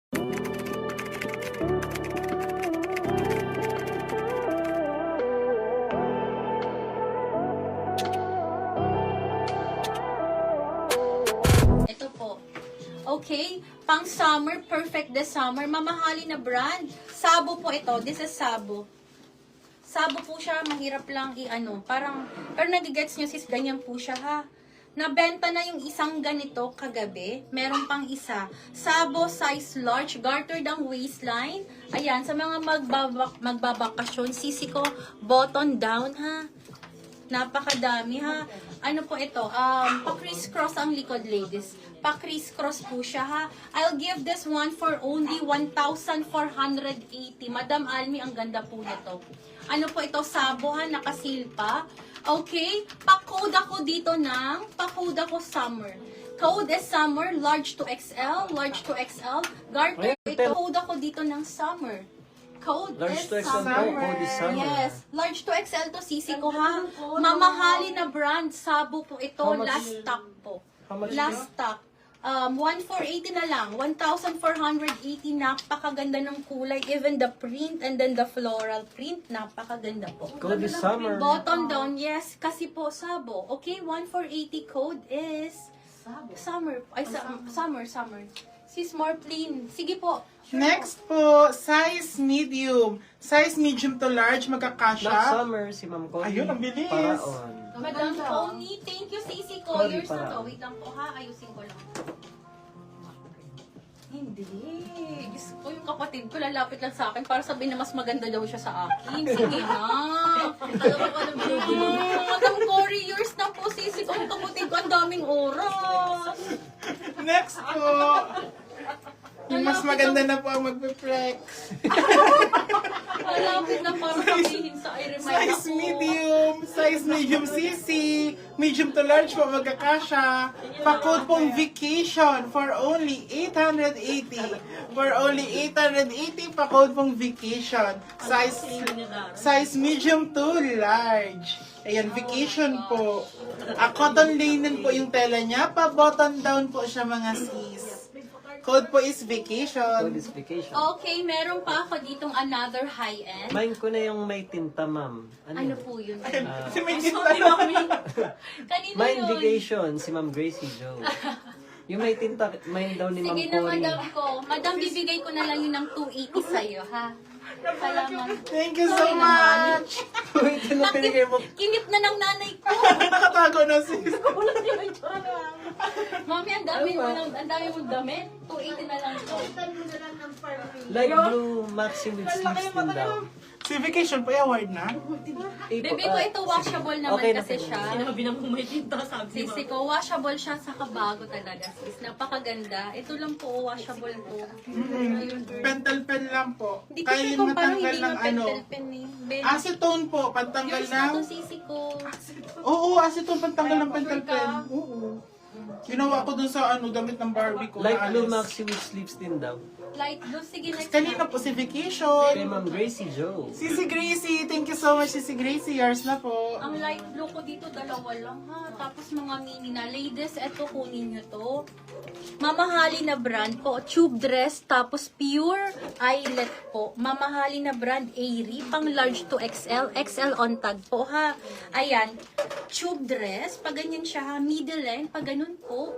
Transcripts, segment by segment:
Ito po. Okay, pang summer, perfect this summer. Mamahali na brand. Sabo po ito. This is Sabo. Sabo po siya, mahirap lang i-ano. Parang, pero nagigets nyo sis, ganyan po siya ha. Nabenta na yung isang ganito kagabi. Meron pang isa. Sabo, size large, gartered ang waistline. Ayan, sa mga magbabakasyon, sisi ko, button down ha. Napakadami ha. Ano po ito? Pa-crisscross ang likod, ladies. Pa-crisscross po siya ha. I'll give this one for only 1,480. Madam Almi, ang ganda po nito. Ano po ito? Sabo ha, nakasil pa. Okay? Pa-code ako dito ng, pa-code ako summer. Code is summer, large to XL, large to XL. Garter ito, code ako dito ng summer. Code Large is to XL po, summer. code is summer. Yes, large to XL to sisi ko ha. Mamahali na brand, Sabo po ito, How much? last stock po. How much Last stock. 1,480 na lang. 1,480, napakaganda ng kulay. Even the print and then the floral print, napakaganda po. Code is summer. Bottom down, yes, kasi po Sabo. Okay, 1,480 code is summer. Ay, summer. Sis, more plain. Sige po. Next po, size medium. Size medium to large, Not magkakasya. summer, si Ma'am Connie. Ayun, ang bilis. Paraon. Madam Tony, thank you, Sisi ko. Sorry, Yours na para. to. Wait lang po ha, ayusin ko lang. Hindi. Diyos ko, yung kapatid ko lalapit lang sa akin para sabihin na mas maganda daw siya sa akin. Sige na. Madam Cory, yours na po, Sisi ko. Yung kapatid ko, ang daming oras. Next po, yung mas maganda na po ang magpe-flex. Malapit na para sabihin sa I remind Size ako. medium CC, medium to large po magkakasya. Pa-code pong vacation for only 880. For only 880, pa-code pong vacation. Size medium to large. Ayan, vacation po. Cotton linen po yung tela niya. Pa-button down po siya mga sis. Code po is vacation. Code is vacation. Okay, meron pa ako ditong another high-end. Mine ko na yung may tinta, ma'am. Ano po yun? Si may tinta na. Kanino Mine yun? vacation, si Ma'am Gracie Joe. Yung may tinta, mine daw ni Ma'am Sige na, Cory. madam ko. Madam, bibigay ko na lang yun ng 280 sa'yo, ha? Salamat. Thank you so much. Wait, ano pinigay mo? Kinip na ng nanay ko. Nakatago na sis. Mami, ang dami mo mong damit. 280 na lang to. Light blue maxi with sleeves din daw. Si vacation po, award na. Bebe ko, ito washable naman okay na kasi po. siya. Sinabi na kung may tinta, sabi Sisi ko, washable siya sa kabago talaga, sis. Napakaganda. Ito lang po, washable po. Ayun. Pentel pen lang po. Hindi ko Kaya sure yung kung parang matanggal hindi ng nga ano. pentel pen eh. Ben, Acetone po, pantanggal yours na ng... to, sisi ko. Oo, acetone, pantanggal ng pentel Ka? pen. Oo. Ginawa ko dun sa ano, damit ng Barbie ko. Light na blue alis. maxi with sleeves din daw. Light blue. Sige, next Kanina na. po si Kay vacation. Ma'am Gracie Joe. Sisi Gracie, thank you so much Sisi Gracie. Yours na po. Ang light blue ko dito, dalawa lang ha. Tapos mga mini na. Ladies, eto kunin nyo to. Mamahali na brand po. Tube dress, tapos pure eyelet po. Mamahali na brand Airy, pang large to XL. XL on tag po ha. Ayan. Tube dress, pag ganyan siya ha. Middle length, pag ganun po.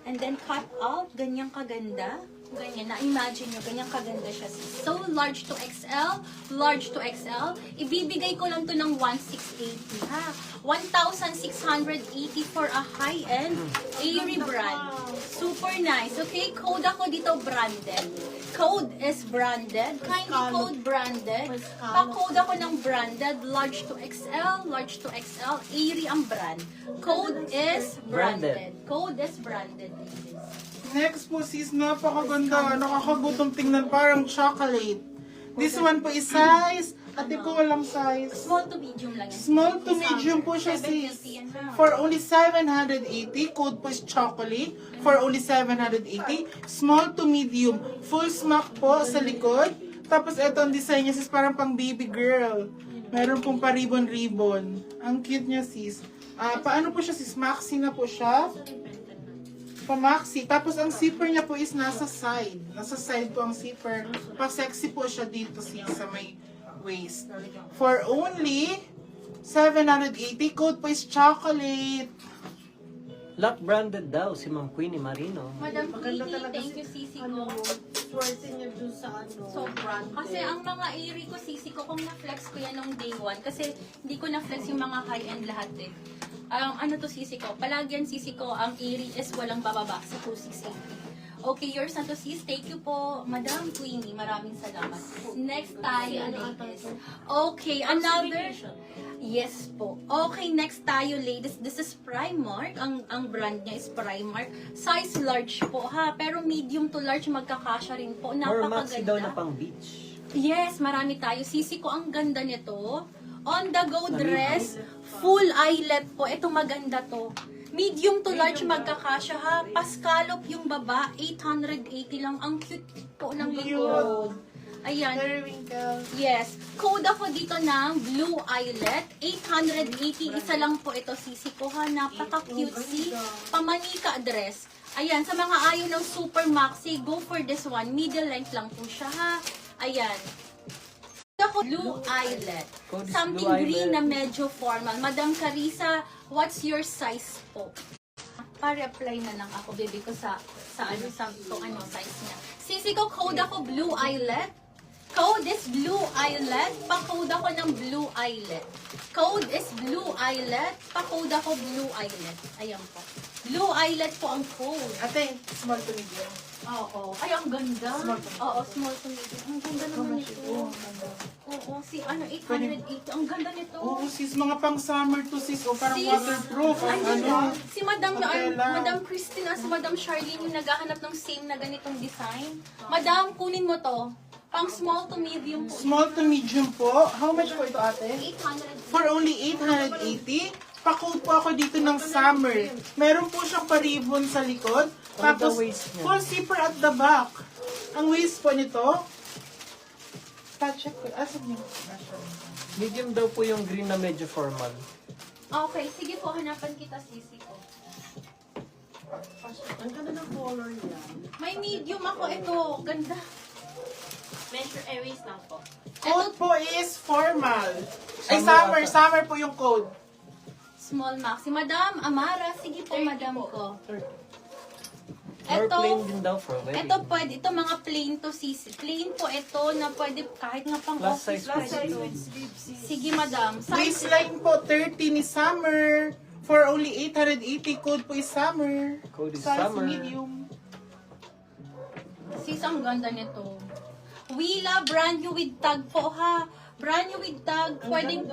And then cut out, ganyang kaganda. Ganyan, na-imagine nyo, ganyang kaganda siya. So, large to XL, large to XL. Ibibigay ko lang to ng 1,680, ha? 1,680 for a high-end Airy brand. Super nice, okay? Code ako dito, branded. Code is branded. Kindly code branded. Pa-code ako ng branded, large to XL, large to XL. Airy ang brand. Code is branded. Code is branded, ladies. Next po sis, napakaganda. Nakakagutom tingnan, parang chocolate. This one po is size. Ate ko walang size. Small to medium lang yan. Small to medium po siya sis. 750 yan, ha? For only 780. Code po is chocolate. For only 780. Small to medium. Full smock po sa likod. Tapos ito ang design niya sis, parang pang baby girl. Meron pong pa-ribbon-ribbon. Ang cute niya sis. Paano po siya sis? Maxi na po siya. Pamaxi. Tapos ang zipper niya po is nasa side. Nasa side po ang zipper. Pa-sexy po siya dito sa may waist. For only 780. Code po is chocolate. Lot branded daw si Ma'am Queenie Marino. Madam Queenie, thank you, sisi ko. Swerte niya dun sa ano. Sobrang. Kasi ang mga Aerie ko, sisi ko, kung na-flex ko yan nung day 1, kasi hindi ko na-flex yung mga high-end lahat eh. Ano to sisi ko? Palagi yan sisi ko, ang Aerie is walang bababa sa 2680. Okay, yours na to sis. Thank you po, Madam Queenie. Maraming salamat. Next tayo, ladies. Okay, another. Yes po. Okay, next tayo, ladies. This is Primark. Ang brand niya is Primark. Size large po, ha? Pero medium to large magkakasya rin po. Or maxi daw na Napakaganda. pang beach. Yes, marami tayo. Sisi ko, ang ganda nito. On the go dress, full eyelet po. Ito maganda to. Medium to large magkakasya, ha. Pascalop yung baba, 880 lang. Ang cute po ng likod. Ayan. Periwinkle. Yes. Code ako dito ng blue eyelet. 880. Isa lang po ito, sisi ko, ha. Napaka-cutesy. Pamanika dress. Ayan. Sa mga ayaw ng super maxi, go for this one. Middle length lang po siya, ha. Ayan. Ako, blue eyelet. Code is Something blue green eyelet. na medyo formal. Madam Carissa, what's your size po? Pa-reply na lang ako, baby ko sa kung ano size niya. Sisi ko, code ako blue eyelet. Code is blue eyelet. Pa-code ako ng blue eyelet. Code is blue eyelet. Pa-code ako blue eyelet. Ayan po. Blue eyelet po ang code. Ate, small to medium. Oo. Ay, ang ganda. Small to medium. Oo, small to medium. Ang ganda naman nito. Oo, 880. Ang ganda nito. Oo, sis, mga pang summer to sis. O parang Sis, waterproof. Ang ano. Si Madam Umbrella. Madam Christine at si Madam Charlene yung naghahanap ng same na ganitong design. Madam, kunin mo to. Pang small to medium po. Small to medium po. How much po ito, ate? 800. For only 880. Pa-code po ako dito ng summer. Meron po siyang pa-ribbon sa likod. Tapos, the waist niya? full zipper at the back. Ang waist po nito. Pa-check ko. Asan yung... Medium daw po yung green na medyo formal. Okay, sige po, hanapan kita, sisi ko. Ang ganda ng color niya. May medium ako ito. Ganda. Measure Aries lang po. Code po is formal. Ay, Summer summer po yung code. Small maxi. Madam Amara, sige po, madam ko. Or Ito, plain din daw for wedding. ito pwede, ito mga plain to sisi. Plain po ito na pwede kahit nga pang Plus office. size po pwede. siguro. Sige, madam. Size Waistline po, 30 ni summer. For only 880, code po is summer. Code is Size summer. medium. Sis, ang ganda nito. Wila, brand new with tag po, ha. Brand new with tag. Pwedeng.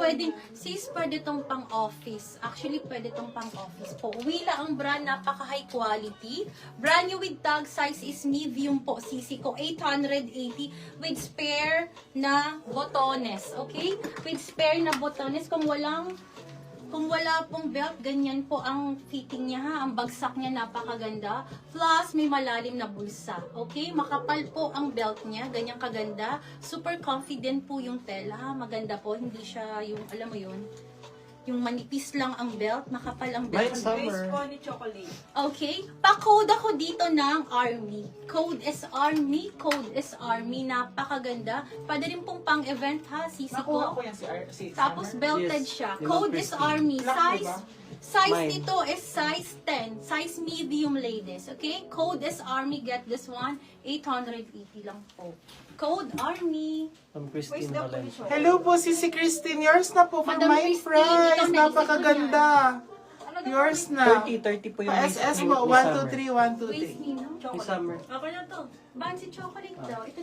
Sis, pwede tong pang office. Actually, pwede tong pang office po. Wila ang brand, napaka high quality. Brand new with tag, size is medium po. Sisi ko, 880 with spare na botones. Okay? With spare na botones. Kung wala pong belt, ganyan po ang fitting niya, ha. Ang bagsak niya, napakaganda. Plus, may malalim na bulsa. Okay? Makapal po ang belt niya. Ganyang kaganda. Super confident po yung tela, ha. Maganda po. Hindi siya yung, alam mo yun, yung manipis lang ang belt. Makapal ang belt. Light summer. ni chocolate. Okay? Pa-code ako dito ng Army. Code is Army. Code is Army. Napakaganda. Pwede rin pong pang-event, ha. Sisi Nakuha ko. ko yan si Tapos Summer. belted Yes, siya. yung Code mga is Christine. Army. Black, Size diba? size Mine. nito is size 10. Size medium, ladies. Okay? Code is Army. Get this one. 880 lang po. Code Army. From Christine Valencia. Hello po, si Christine. Yours na po for Madam my Christine, price. ikaw na Napakaganda. Yours na. 30 po yung Pa-SS waist mo. ni 1, Summer. 2, 3, 1, 2, Waist 3. Nino. Ni Summer. Ako na to. Bansi chocolate daw. Ito